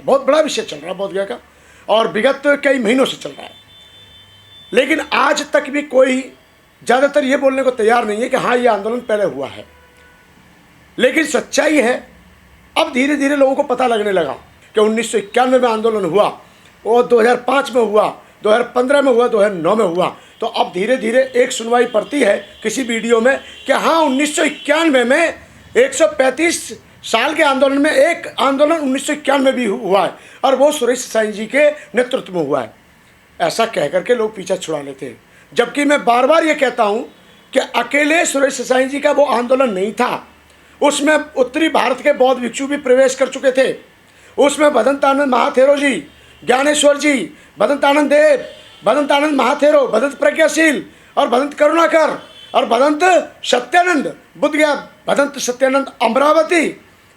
बहुत बड़ा विषय चल रहा है बोधगया का, और विगत कई महीनों से चल रहा है। लेकिन आज तक भी कोई ज़्यादातर ये बोलने को तैयार नहीं है कि हाँ ये आंदोलन पहले हुआ है। लेकिन सच्चाई है, अब धीरे धीरे लोगों को पता लगने लगा कि 1991 में आंदोलन हुआ, वो 2005 में हुआ, 2015 में हुआ, 2009 में हुआ। तो अब धीरे धीरे एक सुनवाई पड़ती है किसी वीडियो में कि हाँ 1991 में 135 साल के आंदोलन में एक आंदोलन 1991 में भी हुआ है और वो सुरेश साईं जी के नेतृत्व में हुआ है। ऐसा कह करके लोग पीछा छुड़ा लेते हैं, जबकि मैं बार बार ये कहता हूँ कि अकेले सुरेश साईं जी का वो आंदोलन नहीं था, उसमें उत्तरी भारत के बौद्ध भिक्षु भी प्रवेश कर चुके थे। उसमें भदंतानंद महाथेरो जी, ज्ञानेश्वर जी, भदंतानंद देव, भदंतानंद महाथेरो, भदंत प्रज्ञाशील और भदंत करुणाकर और भदंत सत्यानंद बुद्धगया, भदंत सत्यानंद अमरावती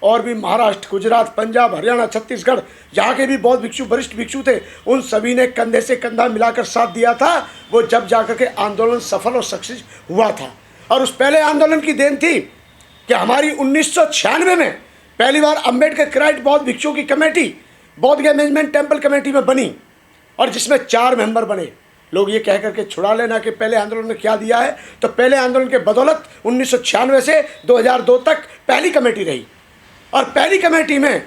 और भी महाराष्ट्र, गुजरात, पंजाब, हरियाणा, छत्तीसगढ़, जहाँ के भी बौद्ध भिक्षु वरिष्ठ भिक्षु थे, उन सभी ने कंधे से कंधा मिलाकर साथ दिया था। वो जब जाकर के आंदोलन सफल और सक्सेस हुआ था। और उस पहले आंदोलन की देन थी कि हमारी 1996 में पहली बार अम्बेडकर क्राइट बौद्ध भिक्षुओं की committee Bodhgaya management temple committee में बनी और जिसमें 4 मेंबर बने। लोग ये कह करके छुड़ा लेना कि पहले आंदोलन ने क्या दिया है, तो पहले आंदोलन के बदौलत 1996 से 2002 तक पहली कमेटी रही। और पहली कमेटी में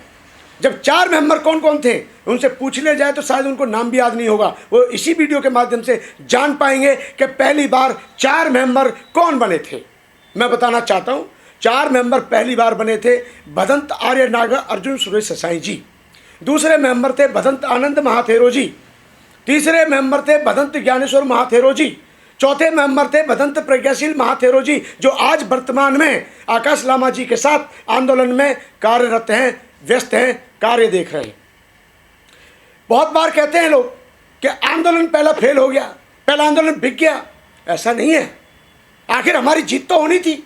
जब 4 मेंबर कौन कौन थे उनसे पूछ लिया जाए तो शायद उनको नाम भी याद नहीं होगा। वो इसी वीडियो के माध्यम से जान पाएंगे कि पहली बार 4 मेंबर कौन बने थे। मैं बताना चाहता हूँ, 4 मेंबर पहली बार बने थे भदंत आर्य नागा अर्जुन सुरेश साईं जी, दूसरे मेंबर थे भदंत आनंद महाथेरो जी, तीसरे मेंबर थे भदंत ज्ञानेश्वर महाथेरो जी, चौथे मेंबर थे भदंत प्रज्ञाशील महाथेरो जी, जो आज वर्तमान में आकाश लामा जी के साथ आंदोलन में कार्यरत हैं, व्यस्त हैं, कार्य देख रहे हैं। बहुत बार कहते हैं लोग कि आंदोलन पहला फेल हो गया, पहला आंदोलन बिक गया। ऐसा नहीं है, आखिर हमारी जीत तो होनी थी।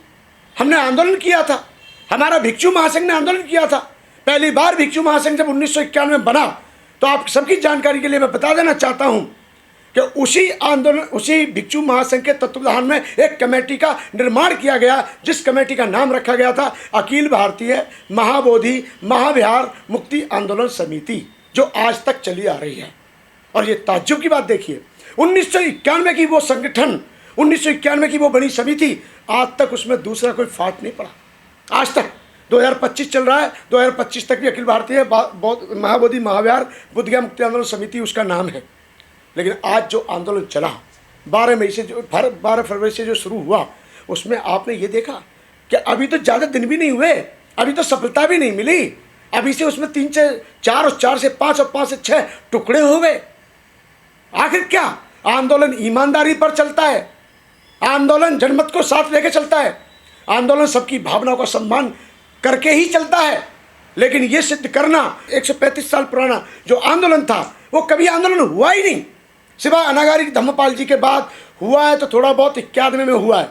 हमने आंदोलन किया था, हमारा भिक्षु महासंघ ने आंदोलन किया था। पहली बार भिक्षु महासंघ जब 1991 में बना, तो आप सबकी जानकारी के लिए मैं बता देना चाहता हूं कि उसी आंदोलन, उसी भिक्षु महासंघ के तत्वाधान में एक कमेटी का निर्माण किया गया, जिस कमेटी का नाम रखा गया था अखिल भारतीय महाबोधि महाविहार मुक्ति आंदोलन समिति, जो आज तक चली आ रही है। और ये ताज्जुब की बात देखिए, 1991 की वो संगठन, 1991 की वो बड़ी समिति, आज तक उसमें दूसरा कोई फाट नहीं पड़ा। आज तक 2025 चल रहा है, 2025 तक भी अखिल भारतीय महाबोधि महाविहार बुद्धगया मुक्ति आंदोलन समिति उसका नाम है। लेकिन आज जो आंदोलन चला 12 मई से, जो 12 फरवरी से जो शुरू हुआ, उसमें आपने ये देखा कि अभी तो ज़्यादा दिन भी नहीं हुए, अभी तो सफलता भी नहीं मिली, अभी से उसमें 3 से 4 और 4 से 5 और 5 से 6 टुकड़े हो गए। आखिर क्या आंदोलन ईमानदारी पर चलता है, आंदोलन जनमत को साथ लेके चलता है, आंदोलन सबकी भावनाओं का सम्मान करके ही चलता है। लेकिन ये सिद्ध करना 135 साल पुराना जो आंदोलन था वो कभी आंदोलन हुआ ही नहीं, सिवाय अनागारी धम्मपाल जी के बाद हुआ है, तो थोड़ा बहुत 91 में हुआ है।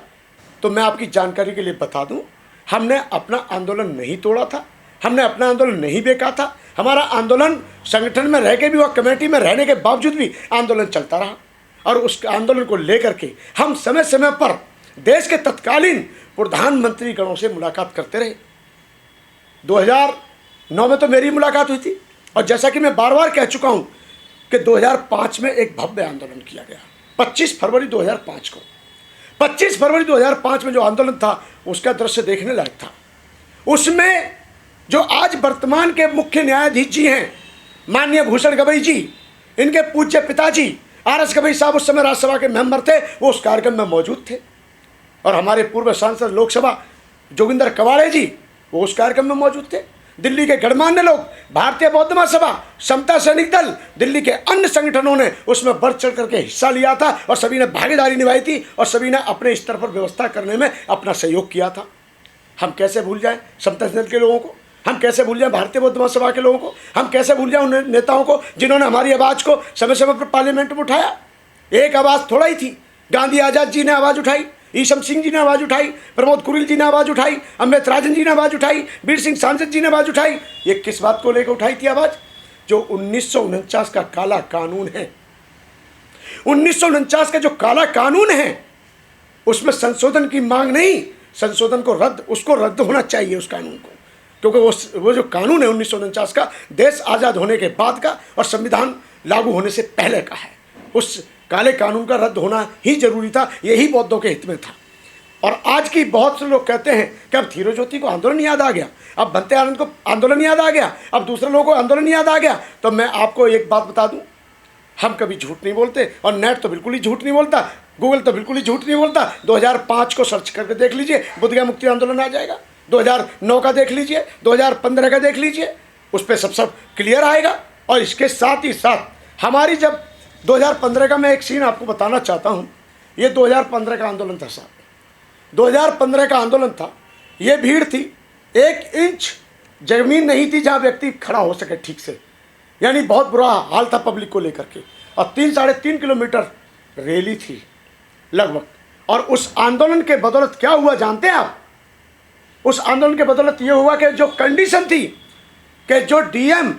तो मैं आपकी जानकारी के लिए बता दूं, हमने अपना आंदोलन नहीं तोड़ा था, हमने अपना आंदोलन नहीं बेचा था। हमारा आंदोलन संगठन में रह के भी और कमेटी में रहने के बावजूद भी आंदोलन चलता रहा। और उस आंदोलन को लेकर के हम समय समय पर देश के तत्कालीन प्रधानमंत्री गणों से मुलाकात करते रहे। 2009 में तो मेरी मुलाकात हुई थी, और जैसा कि मैं बार बार कह चुका हूं कि 2005 में एक भव्य आंदोलन किया गया। 25 फरवरी 2005 को, 25 फरवरी 2005 में जो आंदोलन था उसका दृश्य देखने लायक था। उसमें जो आज वर्तमान के मुख्य न्यायाधीश जी हैं, माननीय भूषण गवई जी, इनके पूज्य पिताजी RS गवई साहब उस समय राज्यसभा के मेंबर थे, वो उस कार्यक्रम में मौजूद थे। और हमारे पूर्व सांसद लोकसभा जोगिंदर कवाड़े जी, वो उस कार्यक्रम में मौजूद थे। दिल्ली के गणमान्य लोग, भारतीय बौद्ध महासभा, समता सैनिक दल, दिल्ली के अन्य संगठनों ने उसमें बढ़ चढ़ करके हिस्सा लिया था और सभी ने भागीदारी निभाई थी और सभी ने अपने स्तर पर व्यवस्था करने में अपना सहयोग किया था। हम कैसे भूल जाएं समता सैनिक के लोगों को, हम कैसे भूल जाएं भारतीय बौद्ध महासभा के लोगों को, हम कैसे भूल जाएं उन नेताओं को जिन्होंने हमारी आवाज़ को समय समय पर पार्लियामेंट में उठाया। एक आवाज़ थोड़ा ही थी, गांधी आज़ाद जी ने आवाज़ उठाई, ईशम सिंह जी ने आवाज़ उठाई, प्रमोद कुरिल जी ने आवाज़ उठाई, अमृत राजन जी ने आवाज़ उठाई, वीर सिंह सांसद जी ने आवाज़ उठाई। ये किस बात को लेकर उठाई थी आवाज़? जो 1949 का काला कानून है, 1949 का जो काला कानून है उसमें संशोधन की मांग नहीं, संशोधन को रद्द, उसको रद्द होना चाहिए उस कानून को। क्योंकि वो जो कानून है 1949 का, देश आज़ाद होने के बाद का और संविधान लागू होने से पहले का है। उस काले कानून का रद्द होना ही जरूरी था, यही बौद्धों के हित में था। और आज की बहुत से लोग कहते हैं कि अब धीरो ज्योति को आंदोलन याद आ गया, अब बनते आनंद को आंदोलन याद आ गया, अब दूसरे लोगों को आंदोलन याद आ गया। तो मैं आपको एक बात बता दूं, हम कभी झूठ नहीं बोलते और नेट तो बिल्कुल ही झूठ नहीं बोलता, गूगल तो बिल्कुल ही झूठ नहीं बोलता। 2005 को सर्च करके देख लीजिए, बोधगया मुक्ति आंदोलन आ जाएगा। 2009 का देख लीजिए, 2015 का देख लीजिए, उस पर सब क्लियर आएगा। और इसके साथ ही साथ हमारी जब 2015 का मैं एक सीन आपको बताना चाहता हूँ। ये 2015 का आंदोलन था साहब, 2015 का आंदोलन था। ये भीड़ थी, 1 इंच जमीन नहीं थी जहाँ व्यक्ति खड़ा हो सके ठीक से, यानी बहुत बुरा हाल था पब्लिक को लेकर के। और 3-3.5 किलोमीटर रैली थी लगभग। और उस आंदोलन के बदौलत क्या हुआ जानते हैं आप? उस आंदोलन के बदौलत ये हुआ कि जो कंडीशन थी कि जो डीएम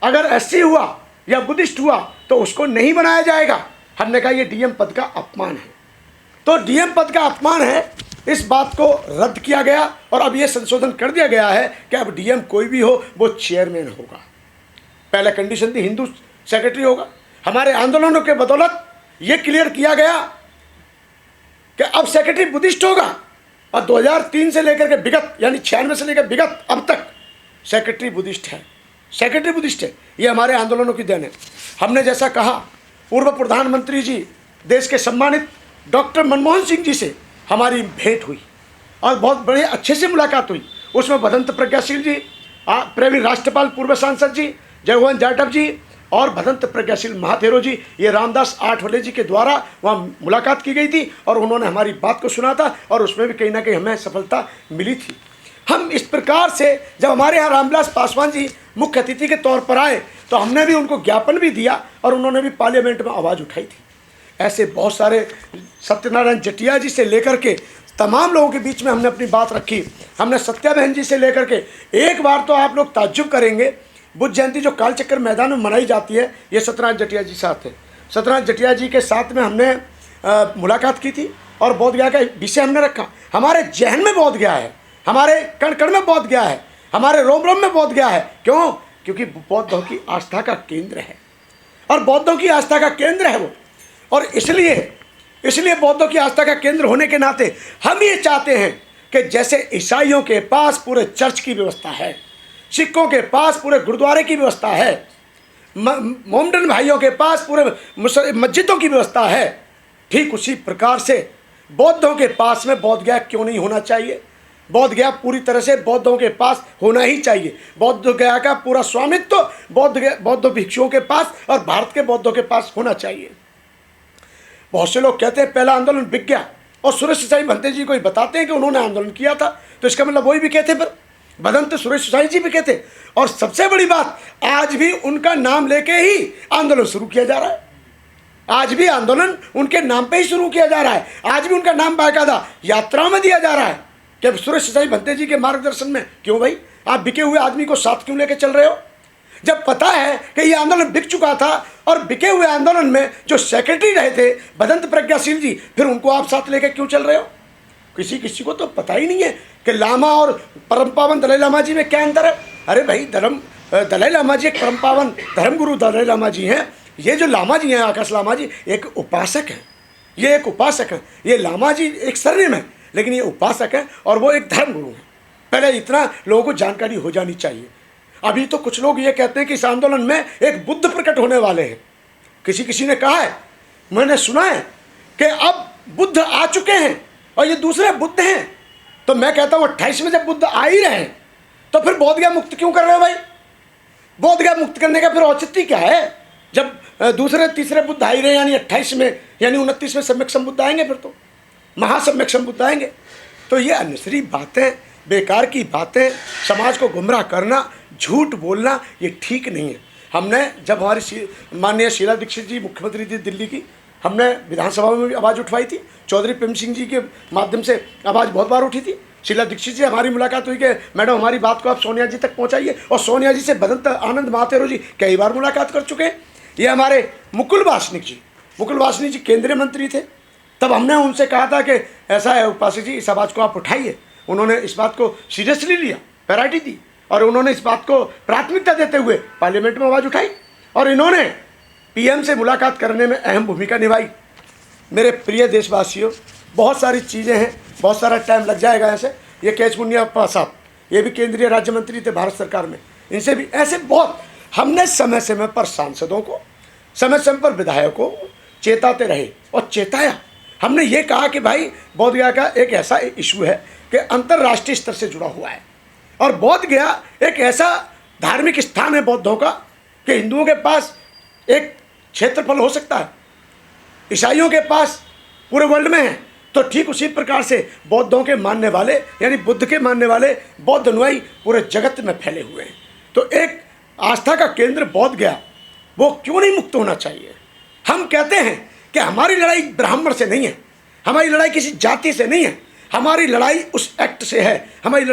अगर एससी हुआ या बुद्धिस्ट हुआ तो उसको नहीं बनाया जाएगा। हमने कहा ये डीएम पद का अपमान है। तो डीएम पद का अपमान है, इस बात को रद्द किया गया और अब ये संशोधन कर दिया गया है कि अब डीएम कोई भी हो वो चेयरमैन होगा। पहले कंडीशन थी हिंदू सेक्रेटरी होगा। हमारे आंदोलनों के बदौलत ये क्लियर किया गया कि अब सेक्रेटरी बुद्धिस्ट होगा। और 2003 से लेकर के विगत यानी 96 से लेकर विगत अब तक सेक्रेटरी बुद्धिस्ट है, सेक्रेटरी बुद्धिस्ट है। ये हमारे आंदोलनों की देन है। हमने जैसा कहा, पूर्व प्रधानमंत्री जी देश के सम्मानित डॉक्टर मनमोहन सिंह जी से हमारी भेंट हुई और बहुत बड़े अच्छे से मुलाकात हुई। उसमें भदंत प्रज्ञाशील जी, प्रवीण राष्ट्रपाल पूर्व सांसद जी, जयगोविंद जाटव जी और भदंत प्रज्ञाशील महाथेरो जी, ये रामदास आठवले जी के द्वारा वहाँ मुलाकात की गई थी और उन्होंने हमारी बात को सुना था और उसमें भी कहीं ना कहीं हमें सफलता मिली थी। हम इस प्रकार से जब हमारे यहाँ रामविलास पासवान जी मुख्य अतिथि के तौर पर आए तो हमने भी उनको ज्ञापन भी दिया और उन्होंने भी पार्लियामेंट में आवाज़ उठाई थी। ऐसे बहुत सारे, सत्यनारायण जटिया जी से लेकर के तमाम लोगों के बीच में हमने अपनी बात रखी। हमने सत्या बहन जी से लेकर के, एक बार तो आप लोग ताज्जुब करेंगे, बुद्ध जयंती जो कालचक्कर मैदान में मनाई जाती है, ये सत्यनारायण जटिया जी साथ थे। सत्यनारायण जटिया जी के साथ में हमने मुलाकात की थी और बोध गया का विषय हमने रखा। हमारे जहन में बोध गया है, हमारे कण कण में बोध गया है, हमारे रोम रोम में बोध गया है। क्यों? क्योंकि बौद्धों की आस्था का केंद्र है और बौद्धों की आस्था का केंद्र है वो। और इसलिए बौद्धों की आस्था का केंद्र होने के नाते हम ये चाहते हैं कि जैसे ईसाइयों के पास पूरे चर्च की व्यवस्था है, सिखों के पास पूरे गुरुद्वारे की व्यवस्था है, मोमडन भाइयों के पास पूरे मस्जिदों की व्यवस्था है, ठीक उसी प्रकार से बौद्धों के पास में बोध गया क्यों नहीं होना चाहिए? बोध गया पूरी तरह से बौद्धों के पास होना ही चाहिए। बोध गया का पूरा स्वामित्व बौद्ध भिक्षुओं के पास और भारत के बौद्धों के पास होना चाहिए। बहुत से लोग कहते हैं पहला आंदोलन बिक गया और सुरेश साई भंते जी को ही बताते हैं कि उन्होंने आंदोलन किया था, तो इसका मतलब वही भी कहते, पर भदंत सुरेश साई जी भी कहते। और सबसे बड़ी बात, आज भी उनका नाम लेके ही आंदोलन शुरू किया जा रहा है। आज भी आंदोलन उनके नाम पे ही शुरू किया जा रहा है। आज भी उनका नाम बाकायदा यात्राओं में दिया जा रहा है कि सुरेश साई भंते जी के मार्गदर्शन में। क्यों भाई, आप बिके हुए आदमी को साथ क्यों लेके चल रहे हो? जब पता है कि ये आंदोलन बिक चुका था और बिके हुए आंदोलन में जो सेक्रेटरी रहे थे भदंत प्रज्ञाशील जी, फिर उनको आप साथ लेके क्यों चल रहे हो? किसी को तो पता ही नहीं है कि लामा और परम पावन दलाई लामा जी में क्या अंतर है। अरे भाई, दलाई लामा जी एक परम पावन धर्मगुरु दलाई लामा जी हैं। ये जो लामा जी हैं, आकाश लामा जी, एक उपासक हैं। ये एक उपासक हैं। ये लामा जी एक सरनेम है, लेकिन ये उपासक है और वो एक धर्मगुरु है। पहले इतना लोगों को जानकारी हो जानी चाहिए। अभी तो कुछ लोग ये कहते हैं कि इस आंदोलन में एक बुद्ध प्रकट होने वाले हैं। किसी ने कहा है, मैंने सुना है कि अब बुद्ध आ चुके हैं और ये दूसरे बुद्ध हैं। तो मैं कहता हूँ 28 में जब बुद्ध आ ही रहे हैं तो फिर बोध गया मुक्त क्यों कर रहे हो भाई? बोध गया मुक्त करने का फिर औचित्य क्या है? जब दूसरे तीसरे बुद्ध आ ही रहे, यानी 28 में यानी 29 में सम्यक संबुद्ध आएंगे, फिर तो महासम्यक संबुद्ध आएंगे। तो ये अनसरी बातें, बेकार की बातें, समाज को गुमराह करना, झूठ बोलना, ये ठीक नहीं है। हमने जब हमारी माननीय शीला दीक्षित जी मुख्यमंत्री थी दिल्ली की, हमने विधानसभा में भी आवाज़ उठवाई थी। चौधरी प्रेम सिंह जी के माध्यम से आवाज़ बहुत बार उठी थी। शीला दीक्षित जी हमारी मुलाकात हुई कि मैडम हमारी बात को आप सोनिया जी तक पहुंचाइए, और सोनिया जी से भदंत आनंद महाथेरो जी कई बार मुलाकात कर चुके हैं। ये हमारे मुकुल वासनिक जी केंद्रीय मंत्री थे। तब हमने उनसे कहा था कि ऐसा है उपासक जी, इस आवाज़ को आप उठाइए। उन्होंने इस बात को सीरियसली लिया प्रायोरिटी दी और उन्होंने इस बात को प्राथमिकता देते हुए पार्लियामेंट में आवाज़ उठाई और इन्होंने पीएम से मुलाकात करने में अहम भूमिका निभाई। मेरे प्रिय देशवासियों, बहुत सारी चीज़ें हैं, बहुत सारा टाइम लग जाएगा ऐसे। ये कैच मुनियप्पा साहब, ये भी केंद्रीय राज्य मंत्री थे भारत सरकार में, इनसे भी ऐसे बहुत हमने समय समय पर सांसदों को, समय समय पर विधायकों को चेताते रहे और चेताया। हमने ये कहा कि भाई बोध गया का एक ऐसा इशू है कि अंतर्राष्ट्रीय स्तर से जुड़ा हुआ है और बोध गया एक ऐसा धार्मिक स्थान है बौद्धों का कि हिंदुओं के पास एक क्षेत्रफल हो सकता है, ईसाइयों के पास पूरे वर्ल्ड में है, तो ठीक उसी प्रकार से बौद्धों के मानने वाले यानी बुद्ध के मानने वाले बौद्ध अनुयायी पूरे जगत में फैले हुए हैं। तो एक आस्था का केंद्र बोध गया, वो क्यों नहीं मुक्त होना चाहिए। हम कहते हैं कि हमारी लड़ाई ब्राह्मण से नहीं है, हमारी लड़ाई किसी जाति से नहीं है, हमारी लड़ाई उस एक्ट से है, हमारी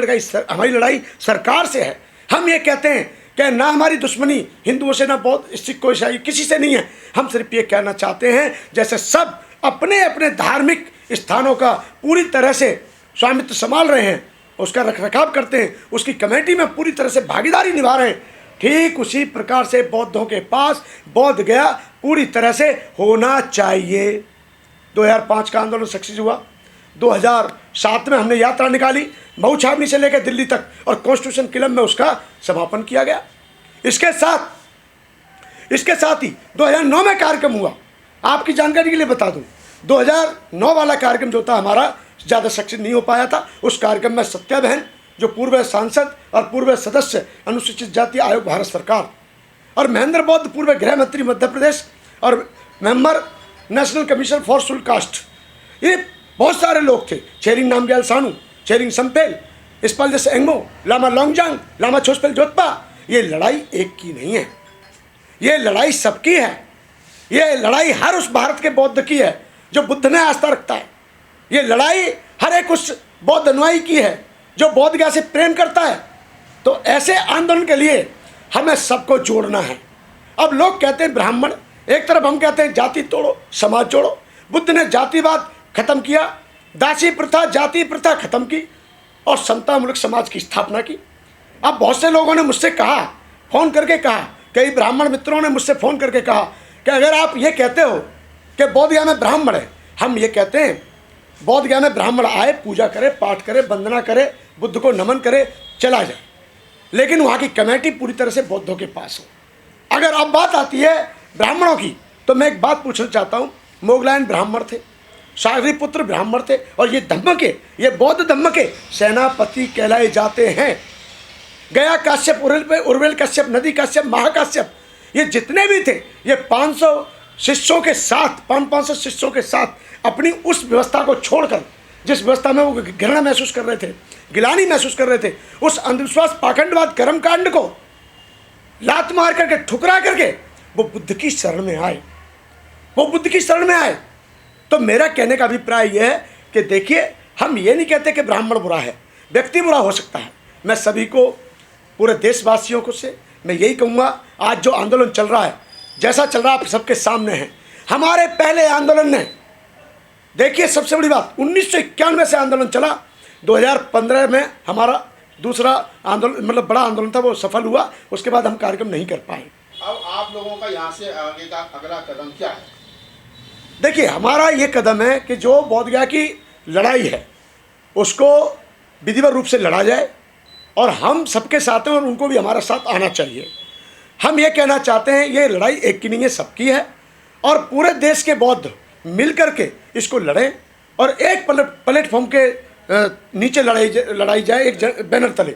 लड़ाई सरकार से है। हम ये कहते हैं कि ना हमारी दुश्मनी हिंदुओं से, ना बौद्ध, सिख, ईसाई किसी से नहीं है। हम सिर्फ ये कहना चाहते हैं जैसे सब अपने अपने धार्मिक स्थानों का पूरी तरह से स्वामित्व संभाल रहे हैं, उसका रखरखाव करते हैं, उसकी कमेटी में पूरी तरह से भागीदारी निभा रहे हैं, ठीक उसी प्रकार से बौद्धों के पास बोध गया पूरी तरह से होना चाहिए। 2005 का आंदोलन सक्सेस हुआ, 2007 में हमने यात्रा निकाली मऊ छावनी से लेकर दिल्ली तक और कॉन्स्टिट्यूशन क्लब में उसका समापन किया गया। इसके साथ ही 2009 में कार्यक्रम हुआ। आपकी जानकारी के लिए बता दूं, 2009 वाला कार्यक्रम जो था हमारा ज़्यादा सक्सेस नहीं हो पाया था। उस कार्यक्रम में सत्या बहन जो पूर्व सांसद और पूर्व सदस्य अनुसूचित जाति आयोग भारत सरकार और महेंद्र बौद्ध पूर्व गृह मंत्री मध्य प्रदेश और member national commission for schedule caste, ये बहुत सारे लोग थे। छेरिंग नामग्याल सानू, छेरिंग संपेल, इस्पालजस एंगमो, लामा लोंगजांग, लामा छोसपेल जोतपा। ये लड़ाई एक की नहीं है, ये लड़ाई सबकी है। ये लड़ाई हर उस भारत के बौद्ध की है जो बुद्ध ने आस्था रखता है। ये लड़ाई हर एक उस बौद्ध अनुयायी की है जो बोध गया से प्रेम करता है। तो ऐसे आंदोलन के लिए हमें सबको जोड़ना है। अब लोग कहते हैं ब्राह्मण, एक तरफ हम कहते हैं जाति तोड़ो समाज जोड़ो। बुद्ध ने जातिवाद खत्म किया, दासी प्रथा जाति प्रथा खत्म की और समतामूलक समाज की स्थापना की। अब बहुत से लोगों ने मुझसे कहा, फ़ोन करके कहा, कई ब्राह्मण मित्रों ने मुझसे फ़ोन करके कहा कि अगर आप ये कहते हो कि बोध गया में ब्राह्मण है, हम ये कहते हैं बोध गया में ब्राह्मण आए, पूजा करे, पाठ करे, वंदना करे, बुद्ध को नमन करे, चला जाए, लेकिन वहाँ की कमेटी पूरी तरह से बौद्धों के पास हो। अगर अब बात आती है ब्राह्मणों की, तो मैं एक बात पूछना चाहता हूँ। मोगलायन ब्राह्मण थे, शारीपुत्र ब्राह्मण थे और ये धम्म के, ये बौद्ध धम्म के सेनापति कहलाए जाते हैं। गया काश्यप, उर्वेल काश्यप, नदी काश्यप, महाकाश्यप, ये जितने भी थे, ये 500 शिष्यों के साथ, 500 शिष्यों के साथ अपनी उस व्यवस्था को छोड़कर, जिस व्यवस्था में वो घृणा महसूस कर रहे थे, गिलानी महसूस कर रहे थे, उस अंधविश्वास, पाखंडवाद, कर्मकांड को लात मार करके, ठुकरा करके वो बुद्ध की शरण में आए, वो बुद्ध की शरण में आए। तो मेरा कहने का अभिप्राय यह है कि देखिए, हम ये नहीं कहते कि ब्राह्मण बुरा है, व्यक्ति बुरा हो सकता है। मैं सभी को, पूरे देशवासियों को से मैं यही कहूँगा, आज जो आंदोलन चल रहा है, जैसा चल रहा है, आप सबके सामने है। हमारे पहले आंदोलन ने, देखिए सबसे बड़ी बात, 1991 से आंदोलन चला, 2015 में हमारा दूसरा आंदोलन, मतलब बड़ा आंदोलन था, वो सफल हुआ। उसके बाद हम कार्यक्रम नहीं कर पाए। अब आप लोगों का यहाँ से आगे का अगला कदम क्या है? देखिए, हमारा ये कदम है कि जो बोध गया की लड़ाई है उसको विधिवत रूप से लड़ा जाए और हम सबके साथ हैं और उनको भी हमारा साथ आना चाहिए। हम ये कहना चाहते हैं, ये लड़ाई एक की नहीं है, सबकी है और पूरे देश के बौद्ध मिल करके इसको लड़ें और एक प्लेटफॉर्म के नीचे लड़ाई जाए, एक बैनर तले।